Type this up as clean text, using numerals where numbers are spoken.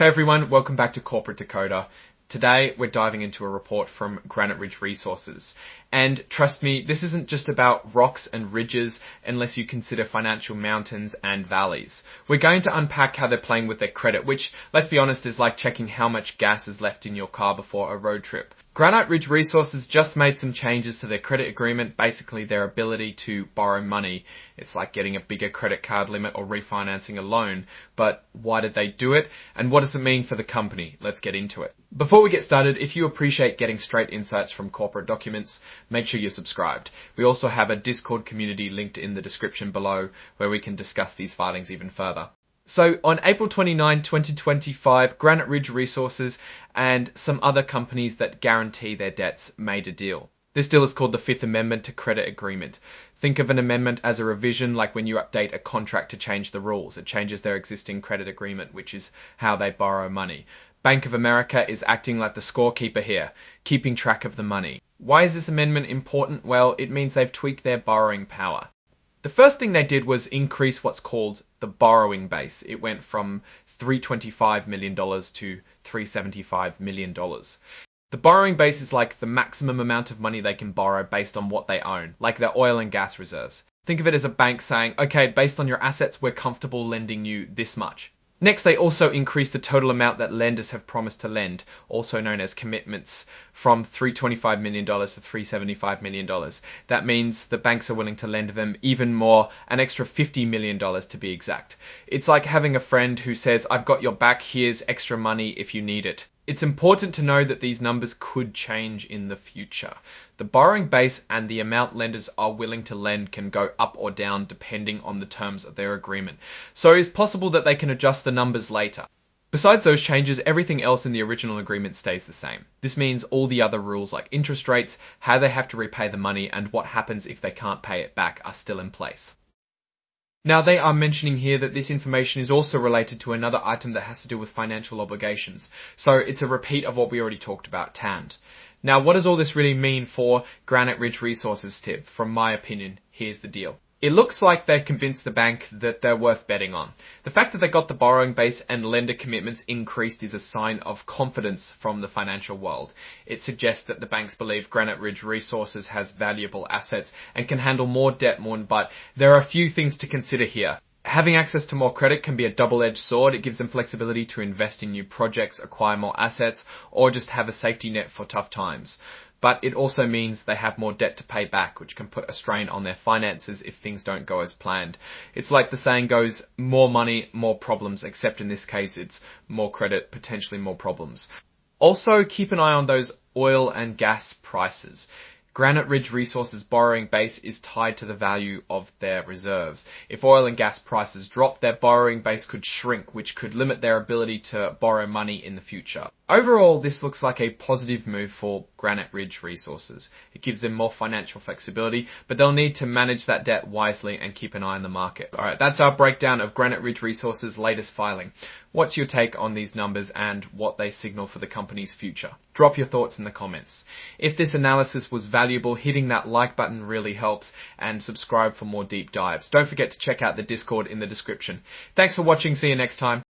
Hey everyone, welcome back to Corporate Decoder. Today we're diving into a report from Granite Ridge Resources. And trust me, this isn't just about rocks and ridges unless you consider financial mountains and valleys. We're going to unpack how they're playing with their credit, which, let's be honest, is like checking how much gas is left in your car before a road trip. Granite Ridge Resources just made some changes to their credit agreement, basically their ability to borrow money. It's like getting a bigger credit card limit or refinancing a loan. But why did they do it? And what does it mean for the company? Let's get into it. Before we get started, if you appreciate getting straight insights from corporate documents, make sure you're subscribed. We also have a Discord community linked in the description below where we can discuss these filings even further. So on April 29, 2025, Granite Ridge Resources and some other companies that guarantee their debts made a deal. This deal is called the Fifth Amendment to Credit Agreement. Think of an amendment as a revision, like when you update a contract to change the rules. It changes their existing credit agreement, which is how they borrow money. Bank of America is acting like the scorekeeper here, keeping track of the money. Why is this amendment important? Well, it means they've tweaked their borrowing power. The first thing they did was increase what's called the borrowing base. It went from $325 million to $375 million. The borrowing base is like the maximum amount of money they can borrow based on what they own, like their oil and gas reserves. Think of it as a bank saying, okay, based on your assets, we're comfortable lending you this much. Next, they also increased the total amount that lenders have promised to lend, also known as commitments, from $325 million to $375 million. That means the banks are willing to lend them even more, an extra $50 million to be exact. It's like having a friend who says, I've got your back, here's extra money if you need it. It's important to know that these numbers could change in the future. The borrowing base and the amount lenders are willing to lend can go up or down depending on the terms of their agreement. So it's possible that they can adjust the numbers later. Besides those changes, everything else in the original agreement stays the same. This means all the other rules like interest rates, how they have to repay the money, and what happens if they can't pay it back are still in place. Now, they are mentioning here that this information is also related to another item that has to do with financial obligations. So it's a repeat of what we already talked about, TAND. Now, what does all this really mean for Granite Ridge Resources tip? From my opinion, here's the deal. It looks like they've convinced the bank that they're worth betting on. The fact that they got the borrowing base and lender commitments increased is a sign of confidence from the financial world. It suggests that the banks believe Granite Ridge Resources has valuable assets and can handle more debt, but there are a few things to consider here. Having access to more credit can be a double-edged sword. It gives them flexibility to invest in new projects, acquire more assets, or just have a safety net for tough times. But it also means they have more debt to pay back, which can put a strain on their finances if things don't go as planned. It's like the saying goes, more money, more problems, except in this case it's more credit, potentially more problems. Also, keep an eye on those oil and gas prices. Granite Ridge Resources' borrowing base is tied to the value of their reserves. If oil and gas prices drop, their borrowing base could shrink, which could limit their ability to borrow money in the future. Overall, this looks like a positive move for Granite Ridge Resources. It gives them more financial flexibility, but they'll need to manage that debt wisely and keep an eye on the market. Alright, that's our breakdown of Granite Ridge Resources' latest filing. What's your take on these numbers and what they signal for the company's future? Drop your thoughts in the comments. If this analysis was valuable, hitting that like button really helps, and subscribe for more deep dives. Don't forget to check out the Discord in the description. Thanks for watching, see you next time.